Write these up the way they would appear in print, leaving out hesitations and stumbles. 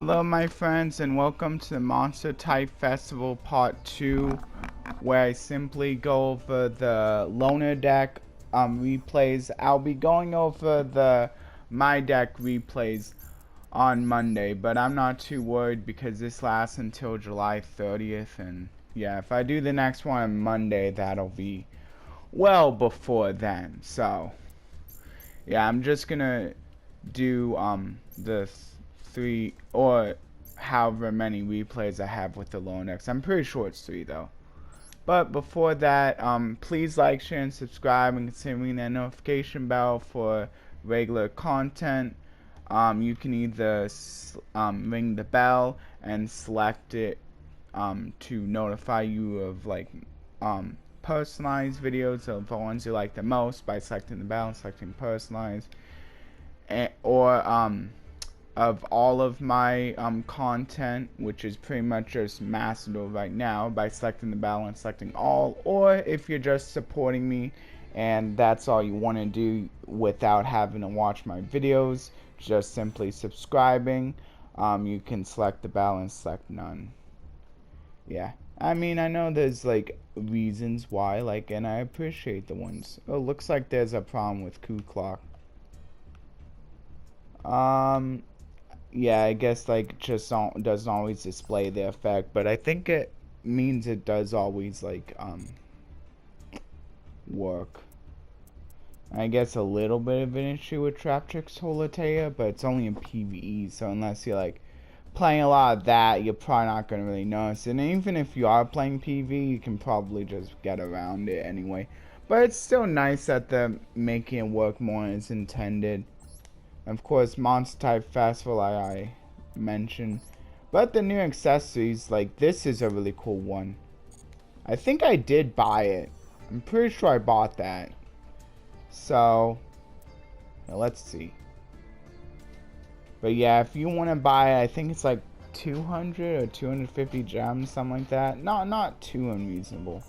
Hello my friends and welcome to the Monster Type Festival Part 2, where I simply go over the loner deck replays. I'll be going over the my deck replays on Monday, but I'm not too worried because this lasts until July 30th, and yeah, if I do the next one on Monday, that'll be well before then. So yeah, I'm just gonna do the three or however many replays I have with the loan decks. I'm pretty sure it's 3 though. But before that, please like, share, and subscribe, and consider ringing that notification bell for regular content. You can either ring the bell and select it to notify you of like personalized videos of the ones you like the most by selecting the bell and selecting personalized, or of all of my content, which is pretty much just Macedor right now, by selecting the bell and selecting all, or if you're just supporting me and that's all you want to do without having to watch my videos, just simply subscribing, you can select the bell and select none. Yeah, I mean, I know there's like reasons why, like, and I appreciate the ones. Oh, looks like there's a problem with Coup Clock. Yeah, I guess like just doesn't always display the effect, but I think it means it does always like work. I guess a little bit of an issue with Traptrix Holotea, but it's only in PvE, so unless you're like playing a lot of that, you're probably not gonna really notice it. And even if you are playing PvE, you can probably just get around it anyway. But it's still nice that they're making it work more as intended. Of course, Monster Type Festival I mentioned, but the new accessories, like this is a really cool one. I think I did buy it. I'm pretty sure I bought that. So, let's see. But yeah, if you want to buy it, I think it's like 200 or 250 gems, something like that. Not too unreasonable.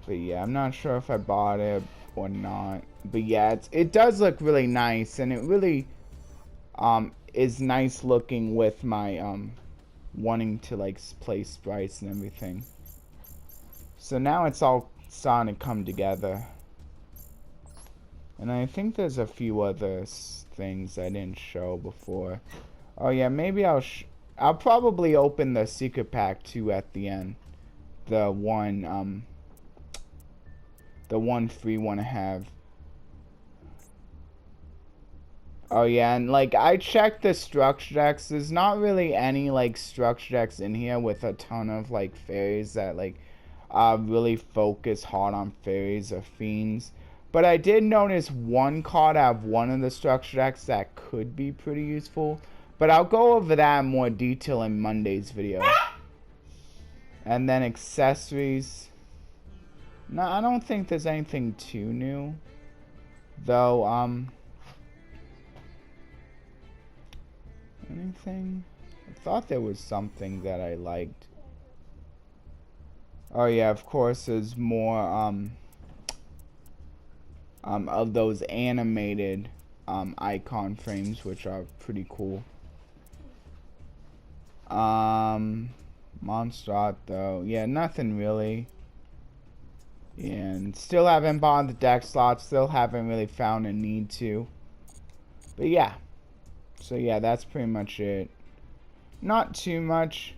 But yeah, I'm not sure if I bought it or not. But yeah, it does look really nice, and it really is nice looking with my wanting to like play sprites and everything. So now it's all starting to come together. And I think there's a few other things I didn't show before. Oh yeah, maybe I'll probably open the secret pack too at the end. The one free one I have. Oh yeah, and like I checked the structure decks. There's not really any like structure decks in here with a ton of like fairies that like really focus hard on fairies or fiends. But I did notice one card out of one of the structure decks that could be pretty useful. But I'll go over that in more detail in Monday's video. And then accessories. No, I don't think there's anything too new. Though, anything? I thought there was something that I liked. Oh yeah, of course there's more, of those animated, icon frames, which are pretty cool. Monster art though. Yeah, nothing really. And still haven't bought the deck slots, still haven't really found a need to. But yeah. So yeah, that's pretty much it. Not too much.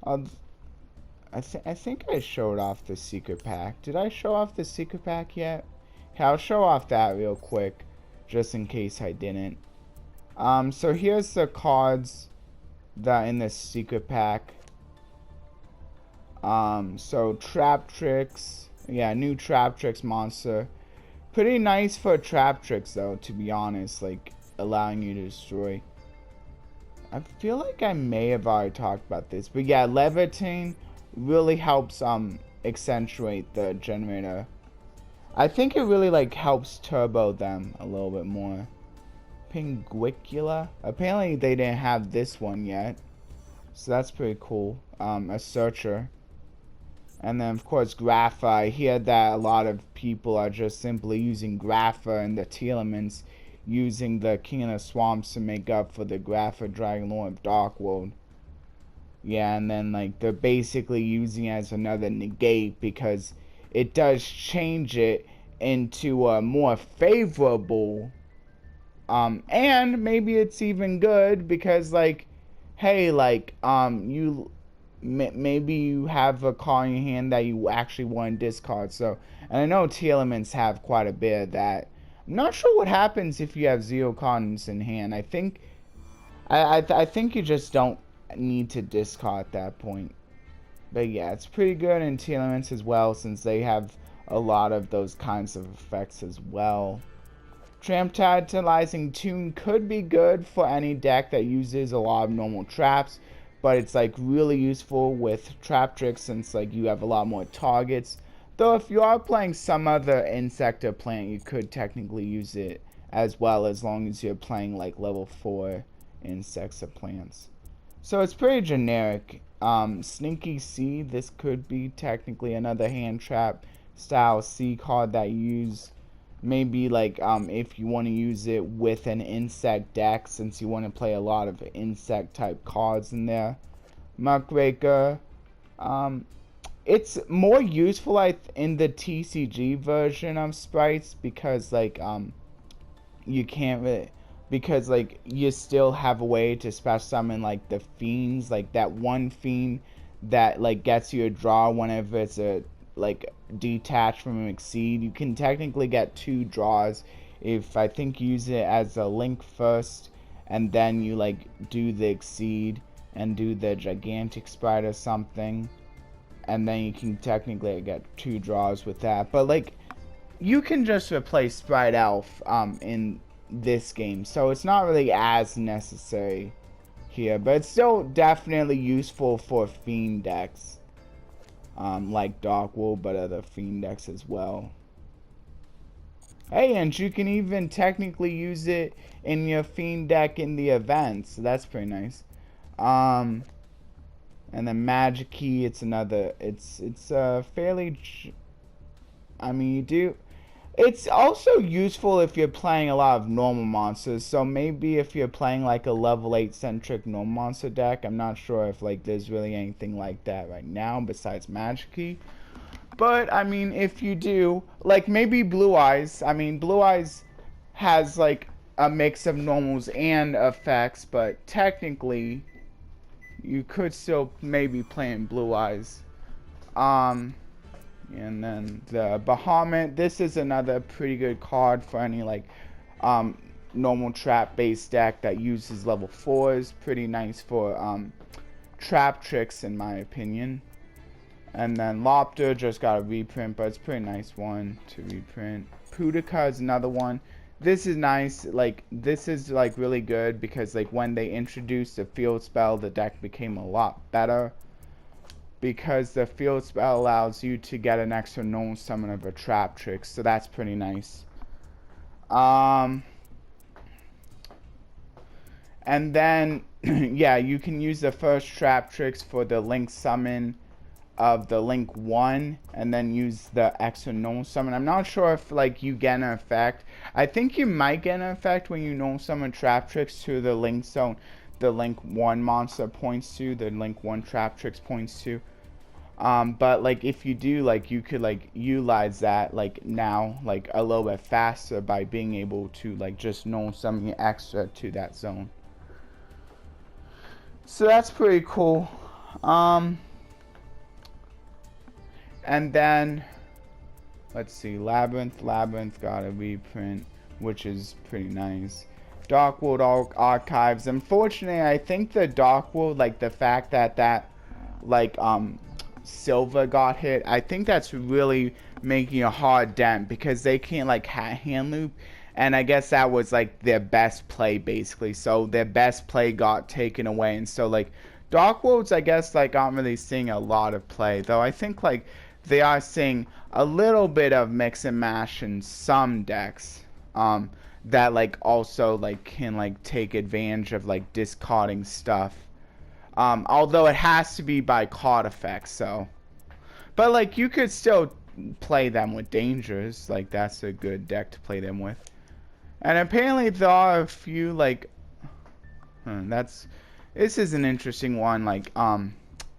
I think I showed off the secret pack. Did I show off the secret pack yet? Okay, I'll show off that real quick, just in case I didn't. So here's the cards that in the secret pack. So Traptrix, yeah, new Traptrix monster. Pretty nice for Traptrix though, to be honest, like allowing you to destroy. I feel like I may have already talked about this, but yeah, Levitating really helps accentuate the generator. I think it really like helps turbo them a little bit more. Pinguicula. Apparently they didn't have this one yet, so that's pretty cool. A searcher. And then of course Grapha. I hear that a lot of people are just simply using Grapha and the T elements using the King of the Swamps to make up for the Grapha Dragonlord of Darkworld. Yeah, and then like they're basically using it as another negate because it does change it into a more favorable, and maybe it's even good because like, hey, like maybe you have a card in your hand that you actually want to discard. So, and I know T elements have quite a bit of that. I'm not sure what happens if you have 0 cards in hand. I think I think you just don't need to discard at that point. But yeah, it's pretty good in T elements as well, since they have a lot of those kinds of effects as well. Tantalizing Tune could be good for any deck that uses a lot of normal traps, but it's like really useful with trap tricks since like you have a lot more targets. Though if you are playing some other insect or plant, you could technically use it as well, as long as you're playing like level 4 insects or plants. So it's pretty generic. Sneaky C, this could be technically another hand trap style C card that you use maybe like if you want to use it with an insect deck, since you want to play a lot of insect type cards in there. Muckraker, it's more useful in the TCG version of sprites because like you can't really, because like you still have a way to special summon like the fiends, like that one fiend that like gets you a draw whenever it's a like detached from an exceed. You can technically get 2 draws if I think you use it as a link first and then you like do the exceed and do the gigantic sprite or something, and then you can technically get 2 draws with that. But like you can just replace Sprite Elf in this game, so it's not really as necessary here, but it's still definitely useful for fiend decks. Like Darkwood, but other fiend decks as well. Hey, and you can even technically use it in your fiend deck in the events, so that's pretty nice. And then Magic Key, it's another, it's fairly, I mean, you do, it's also useful if you're playing a lot of normal monsters, so maybe if you're playing like a level 8 centric normal monster deck. I'm not sure if like there's really anything like that right now besides Magic Key. But I mean, if you do, like maybe Blue Eyes, I mean Blue Eyes has like a mix of normals and effects, but technically you could still maybe play in Blue Eyes. And then the Bahamut, this is another pretty good card for any like normal trap based deck that uses level 4s. Pretty nice for trap tricks in my opinion. And then Lopter just got a reprint, but it's a pretty nice one to reprint. Pudica is another one. This is nice, like this is like really good because like when they introduced the field spell, the deck became a lot better. Because the field spell allows you to get an extra known summon of a trap trick, so that's pretty nice. And then yeah, you can use the first trap tricks for the link summon of the link 1, and then use the extra known summon. I'm not sure if like you get an effect. I think you might get an effect when you known summon trap tricks to the link zone. The link 1 monster points to, the link 1 trap tricks points to. But like if you do, like you could like utilize that like now like a little bit faster by being able to like just know something extra to that zone. So that's pretty cool. And then let's see, Labyrnth got a reprint, which is pretty nice. Darkwood Archives. Unfortunately, I think the Darkwood, like the fact that like Silver got hit, I think that's really making a hard dent because they can't like hand loop, and I guess that was like their best play basically. So their best play got taken away, and so like Darkwoods, I guess like aren't really seeing a lot of play, though I think like they are seeing a little bit of mix and mash in some decks. That like also like can like take advantage of like discarding stuff, although it has to be by card effects. So but like you could still play them with dangers, like that's a good deck to play them with. And apparently there are a few like this is an interesting one. Like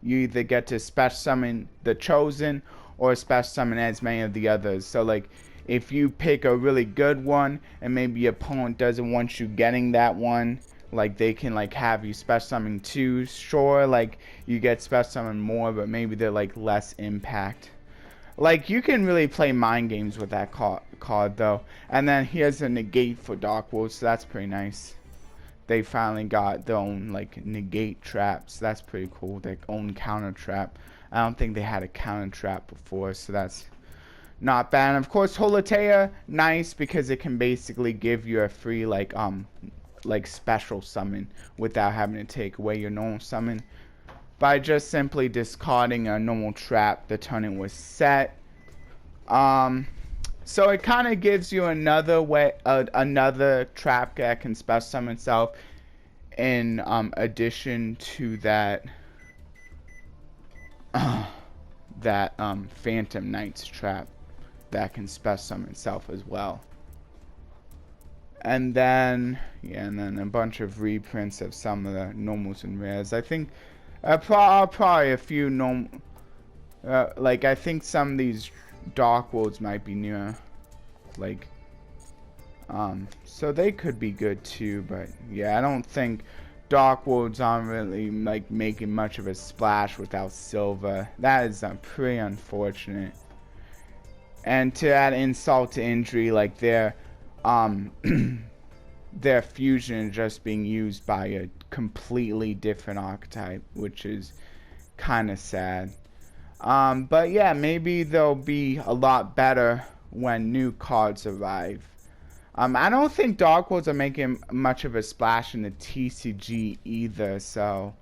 you either get to special summon the chosen or special summon as many of the others. So like if you pick a really good one and maybe your opponent doesn't want you getting that one, like they can like have you special summon two. Sure, like you get special summon more, but maybe they're like less impact. Like you can really play mind games with that card though. And then here's a negate for Dark World, so that's pretty nice. They finally got their own like negate traps. That's pretty cool. Their own counter trap. I don't think they had a counter trap before, so that's not bad. And of course, Holotea, nice because it can basically give you a free like special summon without having to take away your normal summon by just simply discarding a normal trap the turn it was set. So it kind of gives you another way, another trap that can special summon itself in addition to that Phantom Knight's trap that can special summon itself as well. And then a bunch of reprints of some of the normals and rares. I think probably a few normal, like I think some of these Dark Worlds might be newer, like so they could be good too, but yeah, I don't think Dark Worlds aren't really like making much of a splash without silver. That is pretty unfortunate. And to add insult to injury, like their fusion is just being used by a completely different archetype, which is kind of sad. But yeah, maybe they'll be a lot better when new cards arrive. I don't think Dark Worlds are making much of a splash in the TCG either, so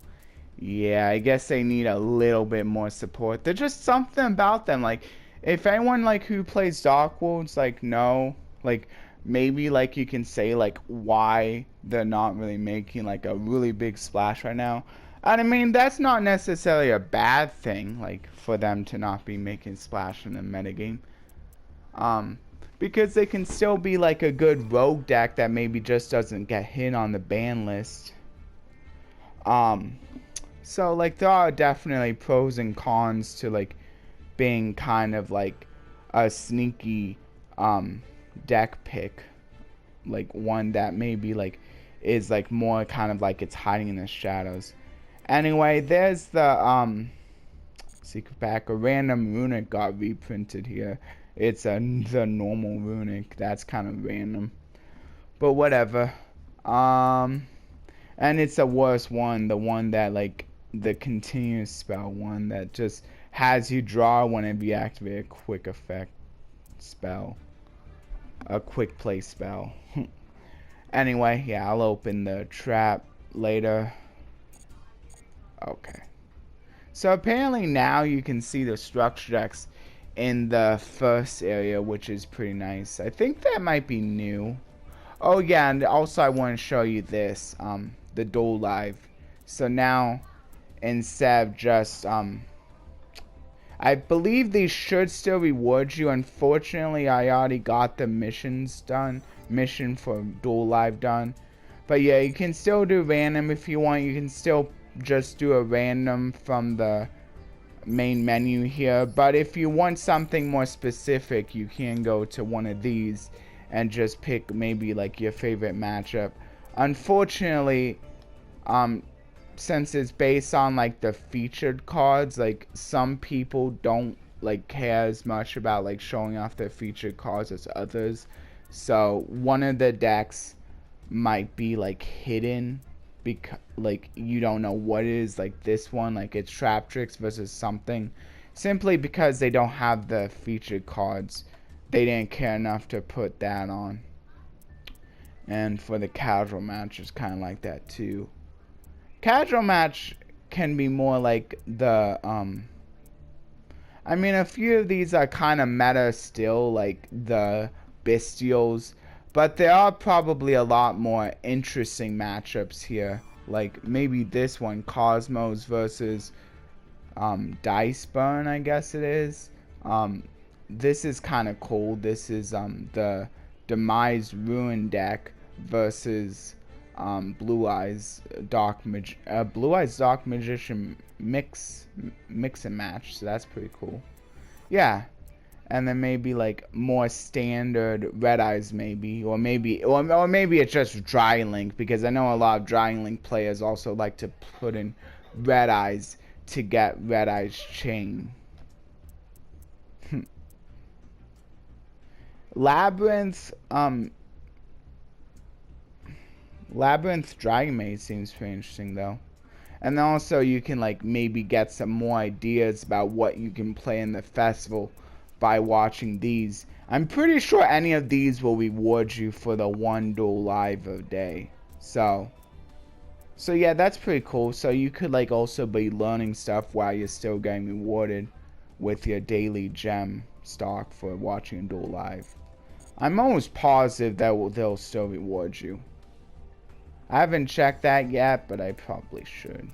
yeah, I guess they need a little bit more support. There's just something about them, like if anyone like who plays Dark Worlds like like maybe like you can say like why they're not really making like a really big splash right now. And I mean, that's not necessarily a bad thing, like, for them to not be making splash in the metagame. Because they can still be, like, a good rogue deck that maybe just doesn't get hit on the ban list. So, like, there are definitely pros and cons to, like, being kind of, like, a sneaky, deck pick. Like, one that maybe, like, is, like, more kind of like it's hiding in the shadows. Anyway, there's the secret pack. A random runic got reprinted here. It's the normal runic. That's kind of random, but whatever. And it's the worst one, the one that like the continuous spell one that just has you draw whenever you activate a quick effect spell, a quick play spell. Anyway, yeah, I'll open the trap later. Okay, so apparently now you can see the structure decks in the first area, which is pretty nice. I think that might be new. Oh yeah, and also I want to show you this, the Duel Live. So now, instead of just, I believe these should still reward you. Unfortunately, I already got the missions done, mission for Duel Live done. But yeah, you can still do random if you want. You can still just do a random from the main menu here, but if you want something more specific, you can go to one of these and just pick maybe like your favorite matchup. Unfortunately, since it's based on like the featured cards, like some people don't like care as much about like showing off their featured cards as others, so one of the decks might be like hidden because like you don't know what it is, like this one, like it's Trap Tricks versus something, simply because they don't have the featured cards. They didn't care enough to put that on. And for the casual match, it's kind of like that too. Casual match can be more like the I mean, a few of these are kind of meta still, like the Bestials, but there are probably a lot more interesting matchups here. Like maybe this one, Cosmos versus Dice Burn, I guess it is. This is kind of cool. This is the Demise Ruin deck versus Blue Eyes Dark Magician mix and match. So that's pretty cool. Yeah. And then maybe like more standard Red Eyes maybe, or maybe it's just Dry Link, because I know a lot of Dry Link players also like to put in Red Eyes to get Red Eyes Chain. Labyrnth Dragon Maid seems pretty interesting though. And then also you can like maybe get some more ideas about what you can play in the festival by watching these. I'm pretty sure any of these will reward you for the 1 duel live a day. So yeah, that's pretty cool. So you could like also be learning stuff while you're still getting rewarded with your daily gem stock for watching a duel live. I'm almost positive that they'll still reward you. I haven't checked that yet, but I probably should.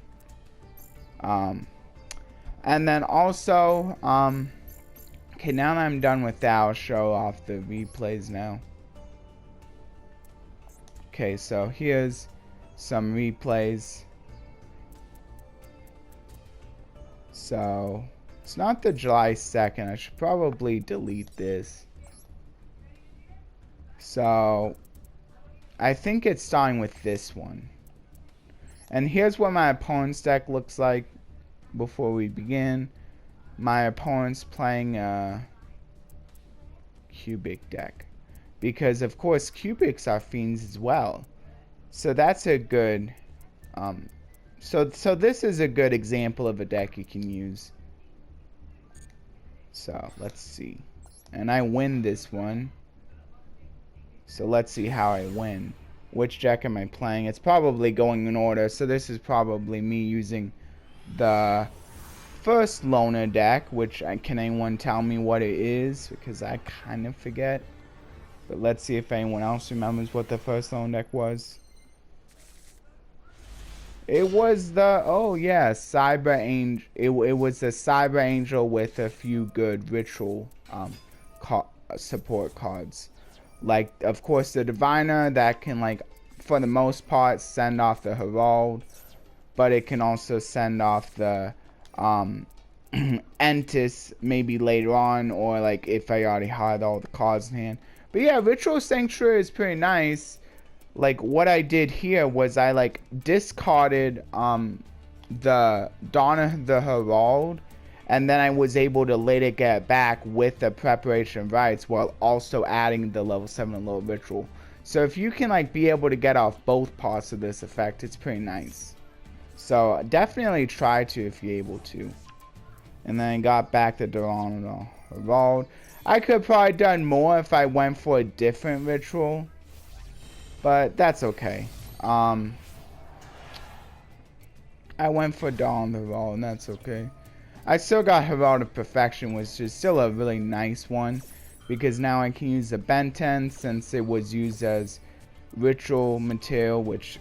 And then also, okay, now that I'm done with that, I'll show off the replays now. Okay, so here's some replays. So, it's not the July 2nd. I should probably delete this. So, I think it's starting with this one. And here's what my opponent's deck looks like before we begin. My opponent's playing a cubic deck, because of course cubics are fiends as well. So that's a good so this is a good example of a deck you can use. So let's see. And I win this one. So let's see how I win. Which deck am I playing? It's probably going in order. So this is probably me using the first loner deck, which can anyone tell me what it is? Because I kind of forget. But let's see if anyone else remembers what the first loner deck was. It was the, oh yeah, Cyber Angel. It was the Cyber Angel with a few good ritual support cards. Like, of course, the Diviner that can, like, for the most part, send off the Herald. But it can also send off the Entis maybe later on, or like if I already had all the cards in hand. But yeah, Ritual Sanctuary is pretty nice. Like what I did here was I like discarded the Donna the Herald, and then I was able to later get it back with the Preparation Rites while also adding the level 7 low ritual. So if you can like be able to get off both parts of this effect, it's pretty nice. So definitely try to if you're able to. And then I got back to Donna the Herald. I could have probably done more if I went for a different ritual, but that's okay. I went for Dawn the Herald, and that's okay. I still got Herald of Perfection, which is still a really nice one, because now I can use the Benten since it was used as ritual material, which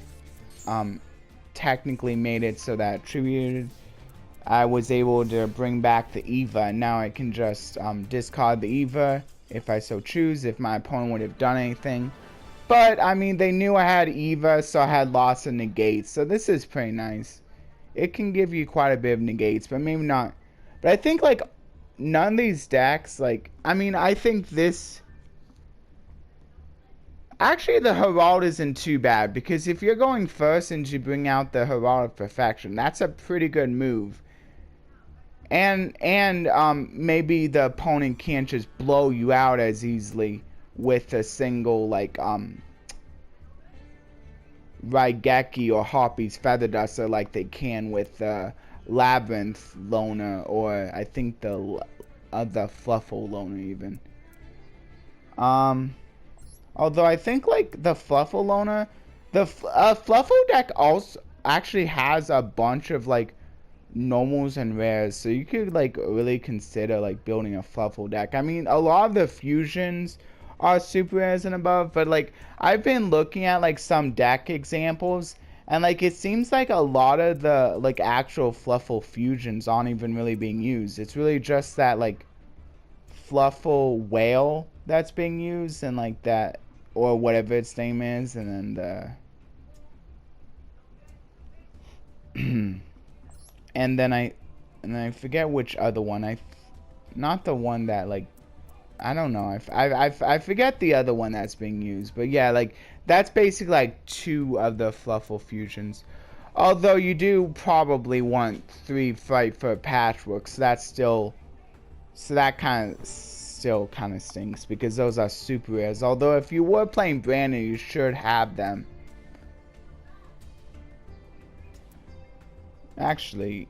technically made it so that attributed. I was able to bring back the Eva, and now I can just discard the Eva if I so choose, if my opponent would have done anything. But I mean, they knew I had Eva, so I had lots of negates, so this is pretty nice. It can give you quite a bit of negates, but maybe not. But I think like none of these decks, like, I mean, I think this, actually the Herald isn't too bad, because if you're going first and you bring out the Herald of Perfection, that's a pretty good move. And maybe the opponent can't just blow you out as easily with a single like Raigeki or Harpy's Feather Duster like they can with Labyrnth Loner, or I think the Fluffal Loner even. Although I think like the Fluffal Loner, the Fluffal deck also actually has a bunch of like normals and rares, so you could like really consider like building a Fluffal deck. I mean, a lot of the fusions are super rares and above, but like I've been looking at like some deck examples, and like it seems like a lot of the like actual Fluffal fusions aren't even really being used. It's really just that like Fluffal whale that's being used, and like that or whatever its name is, and then the and then I forget which other one. Not the one that, like, I don't know. I forget the other one that's being used, but yeah, like that's basically like 2 of the Fluffal fusions. Although you do probably want 3 Frightfur patchworks, so that kind of still kind of stinks because those are super rares. Although if you were playing brand new, you should have them. Actually,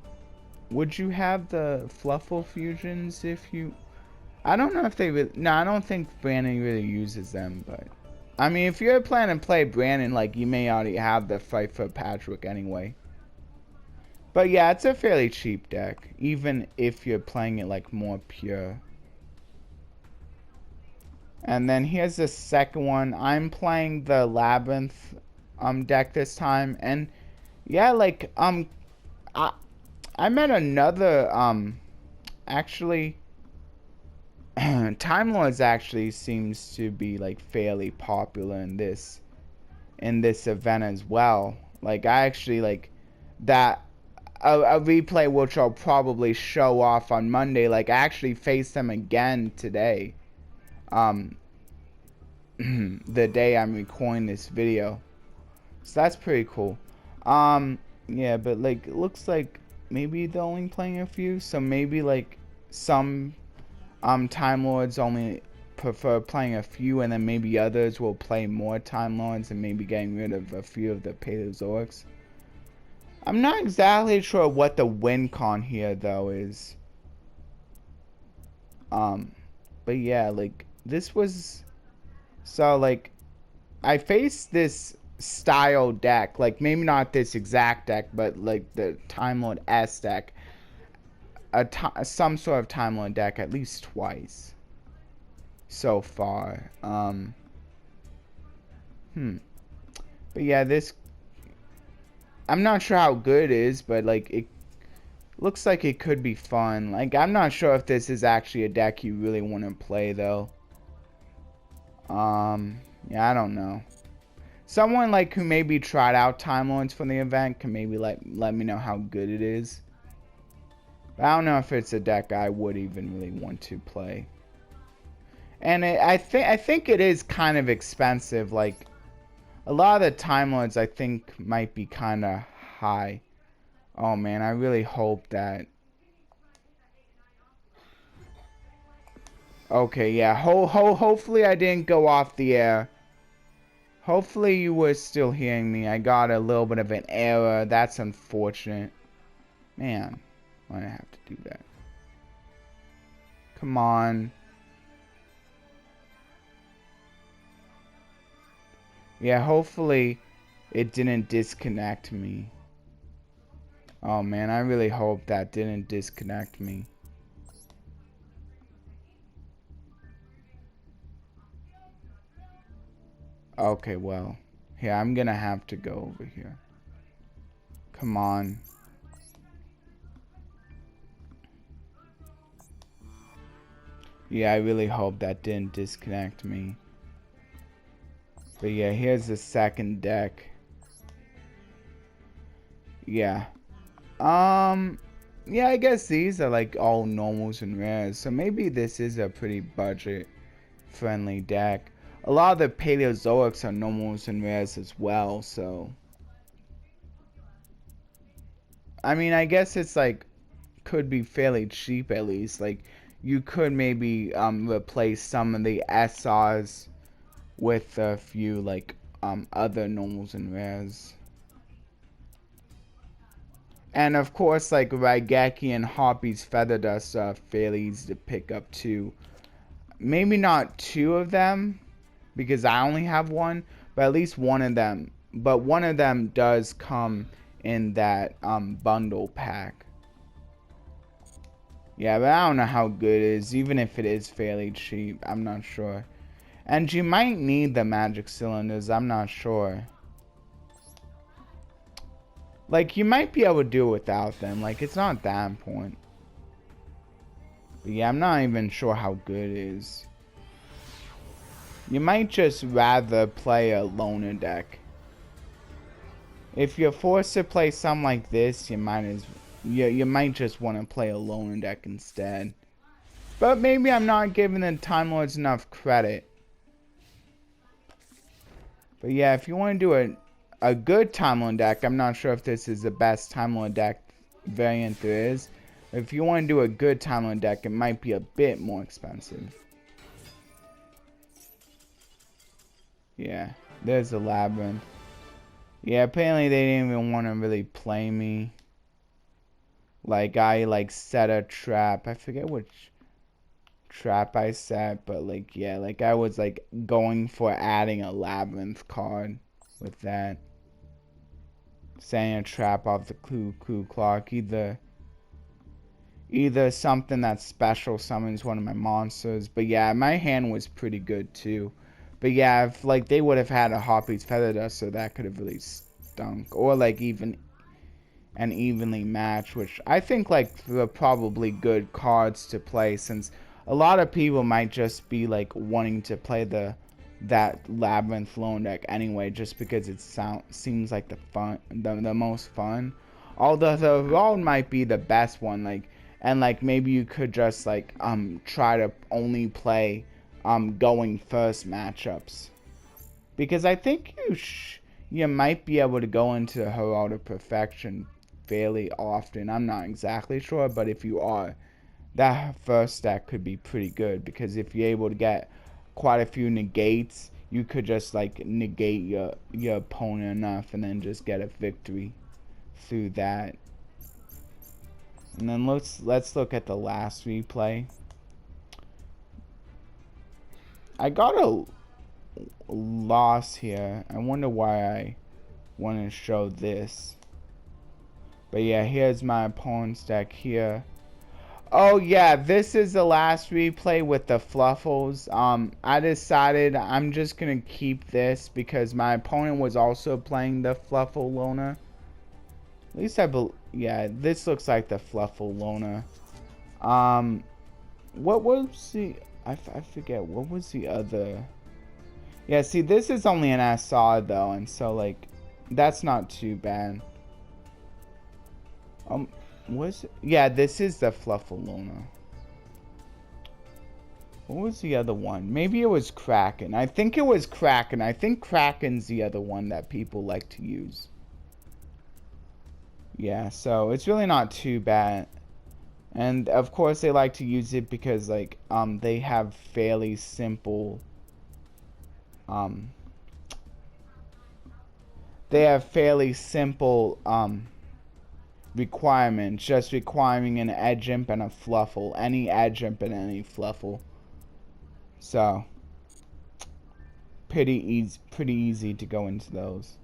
would you have the Fluffal fusions if you? I don't know if they really. No, I don't think Brandon really uses them, but I mean, if you're planning to play Brandon, like you may already have the Frightfur patchwork anyway. But yeah, it's a fairly cheap deck, even if you're playing it like more pure. And then here's the second one. I'm playing the Labyrinth deck this time, and yeah, like I met another actually Timelord actually seems to be like fairly popular in this event as well. Like I actually like that a replay which I'll probably show off on Monday. Like I actually faced them again today. The day I'm recording this video. So that's pretty cool. Yeah, but like it looks like maybe they're only playing a few, so maybe like some Time Lords only prefer playing a few, and then maybe others will play more Time Lords and maybe getting rid of a few of the Paleozoics. I'm not exactly sure what the win con here though is. But yeah, like this was so like I faced this style deck, like maybe not this exact deck, but like the Timelord S deck, some sort of Timelord deck at least twice so far. But yeah, this I'm not sure how good it is, but like it looks like it could be fun. Like I'm not sure if this is actually a deck you really want to play though. Yeah, I don't know. Someone like who maybe tried out Time Lords for the event can maybe let me know how good it is. But I don't know if it's a deck I would even really want to play. And I think it is kind of expensive. Like a lot of the Time Lords I think might be kind of high. Oh man, I really hope that. Okay, yeah. Hopefully I didn't go off the air. Hopefully you were still hearing me. I got a little bit of an error. That's unfortunate. Man, why did I have to do that? Come on. Yeah, hopefully it didn't disconnect me. Oh man, I really hope that didn't disconnect me. Okay, well, here, I'm gonna have to go over here. Come on. Yeah, I really hope that didn't disconnect me. But yeah, here's the second deck. Yeah. Yeah, I guess these are like all normals and rares. So maybe this is a pretty budget friendly deck. A lot of the Paleozoics are normals and rares as well, so I mean, I guess it's like could be fairly cheap at least. Like you could maybe replace some of the SRs with a few like other normals and rares. And of course, like Raigeki and Harpy's Feather Dust are fairly easy to pick up too. Maybe not 2 of them, because I only have 1, but at least 1 of them. But 1 of them does come in that bundle pack. Yeah, but I don't know how good it is, even if it is fairly cheap. I'm not sure. And you might need the magic cylinders, I'm not sure. Like, you might be able to do it without them. Like, it's not that important. But yeah, I'm not even sure how good it is. you might just rather play a loner deck. If you're forced to play something like this, you might just want to play a loner deck instead. But maybe I'm not giving the Time Lords enough credit. But yeah, if you want to do a good Time Lord deck, I'm not sure if this is the best Time Lord deck variant there is. If you want to do a good Time Lord deck, it might be a bit more expensive. Yeah, there's the Labyrinth. Yeah, apparently they didn't even want to really play me. Like, I, set a trap. I forget which trap I set, but, yeah, I was, going for adding a Labyrinth card with that. Setting a trap off the clue clock. Either something that special summons one of my monsters. But, yeah, my hand was pretty good, too. But yeah, if they would have had a Harpy's Feather Duster, that could have really stunk. Or even an evenly matched, which I think they're probably good cards to play, since a lot of people might just be wanting to play that Labyrinth Lone deck anyway, just because it seems like the most fun. Although the Road might be the best one, and maybe you could just try to only play going first matchups, because I think you might be able to go into Herald of Perfection fairly often. I'm not exactly sure, but if you are, that first deck could be pretty good, because if you're able to get quite a few negates, you could just negate your opponent enough and then just get a victory through that. And then let's look at the last replay. I got a loss here. I wonder why I want to show this. But yeah, here's my opponent's deck here. Oh yeah, this is the last replay with the Fluffals. I decided I'm just gonna keep this because my opponent was also playing the Fluffal Loner. At least yeah, this looks like the Fluffal Loner. What was the... I forget, what was the other... Yeah, see, this is only an SR though, and so, that's not too bad. Yeah, this is the Fluffal Loner. What was the other one? Maybe it was Kraken. I think it was Kraken. I think Kraken's the other one that people like to use. Yeah, so it's really not too bad. And of course they like to use it because they have fairly simple requirements, just requiring an edge imp and a Fluffal, any edge imp and any Fluffal. So pretty easy to go into those.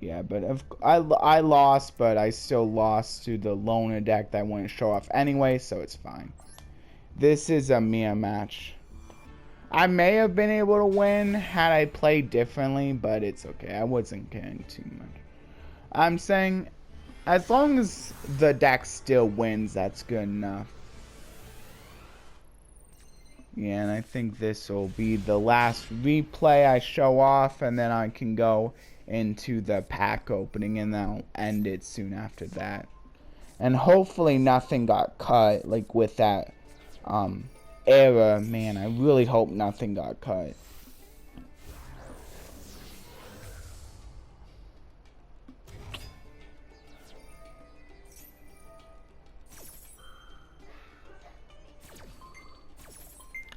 Yeah, but I lost, but I still lost to the loner deck that I wouldn't show off anyway, so it's fine. This is a mere match. I may have been able to win had I played differently, but it's okay. I wasn't caring too much. I'm saying, as long as the deck still wins, that's good enough. Yeah, and I think this will be the last replay I show off, and then I can go into the pack opening, and then I'll end it soon after that. And hopefully nothing got cut, with that error. Man, I really hope nothing got cut.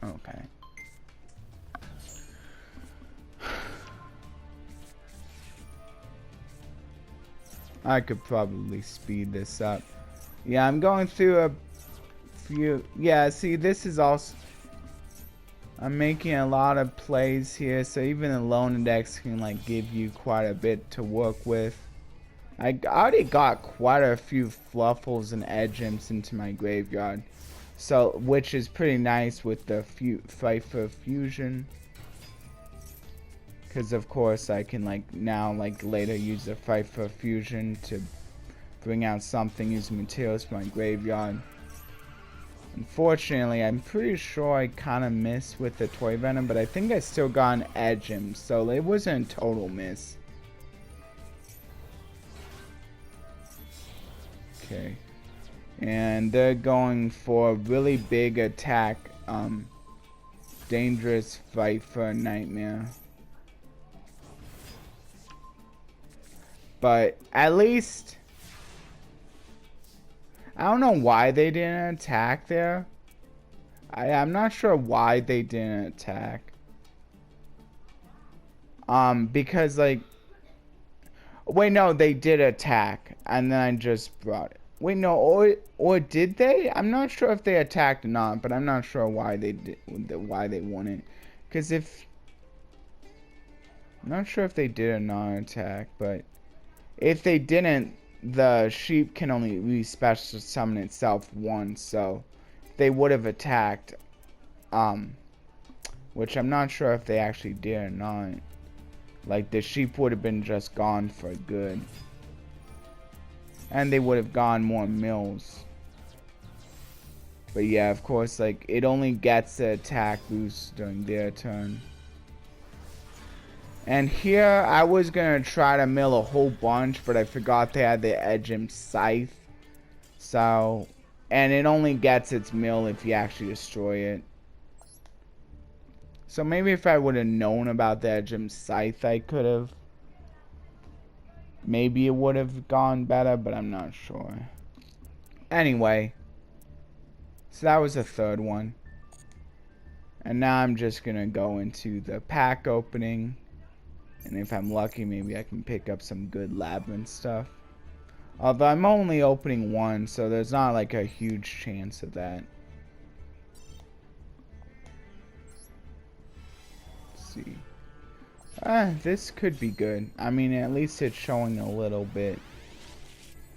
Okay. I could probably speed this up. Yeah, I'm going through a few... Yeah, see, this is also... I'm making a lot of plays here, so even the loner decks can, give you quite a bit to work with. I already got quite a few Fluffals and Edge Imps into my graveyard. So, which is pretty nice with the Frightfur Fusion. Because of course I can now later use the Frightfur Fusion to bring out something using materials from my graveyard. And Unfortunately, I'm pretty sure I kind of missed with the Toy Venom, but I think I still got an edge him, so it wasn't a total miss. Okay. And they're going for a really big attack. Dangerous Frightfur Nightmare. But at least... I don't know why they didn't attack there. I'm not sure why they didn't attack. Because like... Wait, no, they did attack. And then I just brought it. Wait, no, or did they? I'm not sure if they attacked or not, but I'm not sure why they did, why they won it. Because if... I'm not sure if they did or not attack, but... If they didn't, the sheep can only re-special summon itself once, so... They would have attacked, which I'm not sure if they actually did or not. Like, the sheep would have been just gone for good. And they would have gone more mills. But yeah, of course, like, it only gets the attack boost during their turn. And here, I was gonna try to mill a whole bunch, but I forgot they had the edge him scythe. So, and it only gets its mill if you actually destroy it. So maybe if I would have known about the edge him scythe, I could have. Maybe it would have gone better, but I'm not sure. Anyway. So that was the third one. And now I'm just gonna go into the pack opening. And if I'm lucky, maybe I can pick up some good labyrinth stuff. Although I'm only opening one, so there's not like a huge chance of that. Let's see. This could be good. I mean, at least it's showing a little bit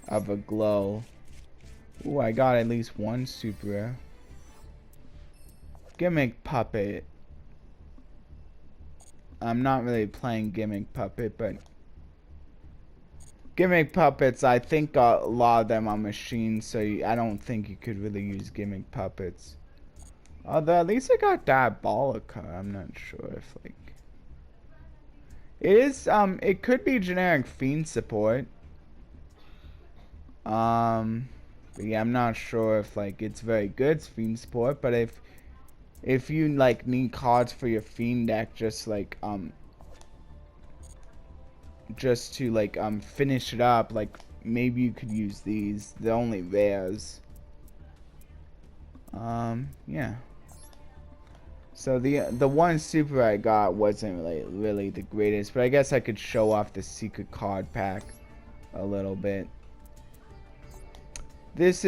of a glow. Ooh, I got at least one super rare. Gimmick Puppet. I'm not really playing Gimmick Puppet, but... Gimmick Puppets, I think a lot of them are machines, so I don't think you could really use Gimmick Puppets. Although, at least I got Diabolica. I'm not sure if, like... It is, it could be generic Fiend support. But yeah, I'm not sure if, like, it's very good Fiend support, but if you, like, need cards for your Fiend deck, just, like, just to, like, finish it up, like, maybe you could use these. They're only rares. Yeah. So the one super I got wasn't really the greatest, but I guess I could show off the secret card pack a little bit. This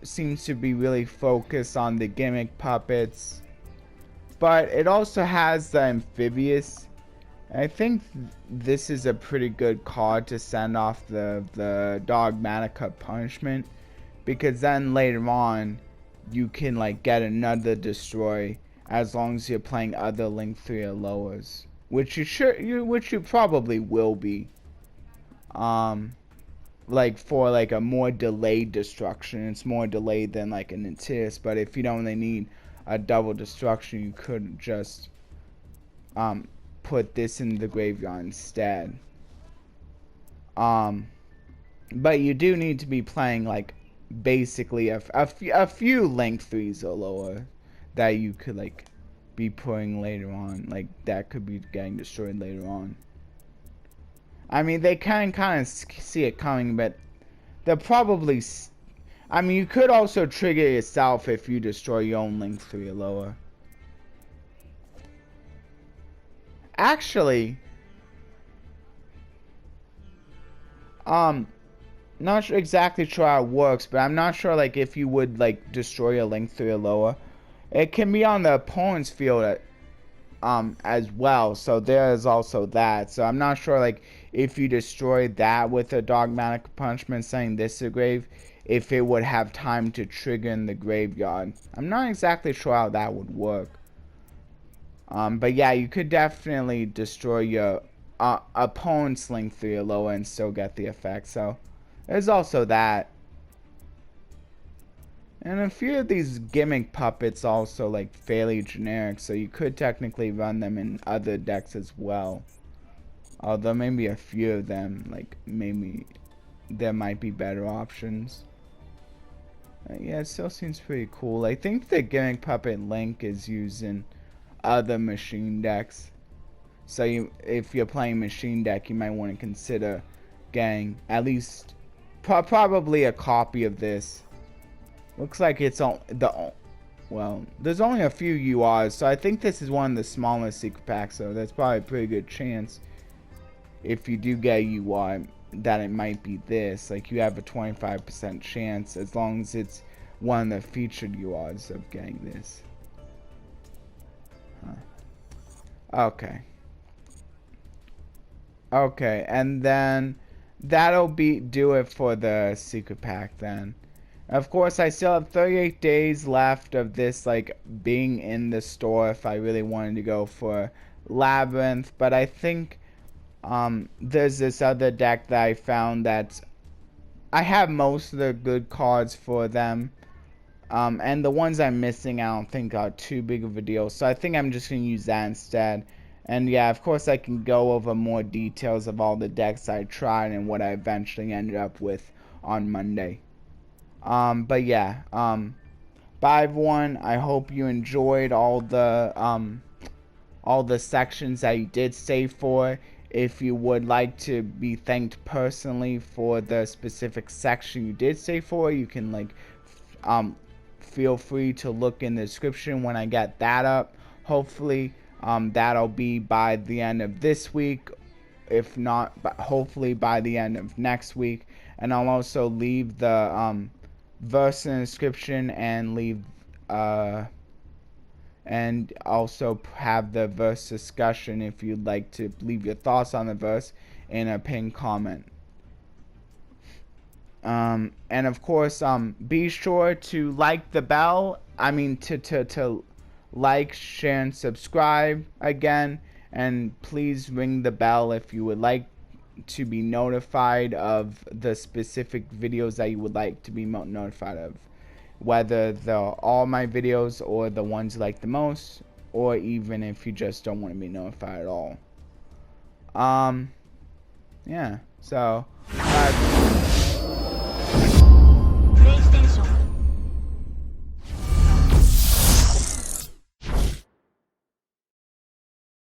seems to be really focused on the Gimmick Puppets, but it also has the Amphibious. I think this is a pretty good card to send off the Dogmatica Punishment, because then later on you can, like, get another destroy as long as you're playing other Link 3 or lowers, which you probably will be. Like, for, like, a more delayed destruction. It's more delayed than, like, an Intis, but if you don't really need a double destruction, you could just put this in the graveyard instead. But you do need to be playing, like, basically a few Link 3s or lower that you could, like, be putting later on. Like, that could be getting destroyed later on. I mean, they can kind of see it coming, but they'll probably... I mean, you could also trigger yourself if you destroy your own Link 3 or lower. Actually... not exactly sure how it works, but I'm not sure, like, if you would, like, destroy a Link 3 or lower. It can be on the opponent's field as well, so there is also that. So I'm not sure, like, if you destroy that with a Dogmatic Punishment, sending this to the grave, if it would have time to trigger in the graveyard. I'm not exactly sure how that would work. But yeah, you could definitely destroy your opponent's Link 3 or lower and still get the effect. So there's also that. And a few of these gimmick puppets also like fairly generic, so you could technically run them in other decks as well. Although maybe a few of them, like maybe there might be better options. Yeah, it still seems pretty cool. I think the gimmick puppet Link is used in other machine decks. So if you're playing machine deck, you might want to consider getting at least probably a copy of this. Looks like it's on well, there's only a few URs, so I think this is one of the smallest secret packs, so that's probably a pretty good chance if you do get a UR that it might be this. Like, you have a 25% chance as long as it's one of the featured URs of getting this. Okay, and then that'll do it for the secret pack then. Of course, I still have 38 days left of this, like, being in the store if I really wanted to go for Labyrinth. But I think there's this other deck that I found that I have most of the good cards for them. And the ones I'm missing I don't think are too big of a deal. So I think I'm just going to use that instead. And yeah, of course I can go over more details of all the decks I tried and what I eventually ended up with on Monday. But yeah, bye everyone. I hope you enjoyed all the sections that you did save for. If you would like to be thanked personally for the specific section you did save for, you can like feel free to look in the description when I get that up. Hopefully that'll be by the end of this week, if not, but hopefully by the end of next week. And I'll also leave the verse in the description and leave and also have the verse discussion if you'd like to leave your thoughts on the verse in a pinned comment. And of course, be sure to like the bell. I mean, to like, share, and subscribe again. And please ring the bell if you would like to be notified of the specific videos that you would like to be notified of. Whether they're all my videos or the ones you like the most, or even if you just don't want to be notified at all. Yeah, so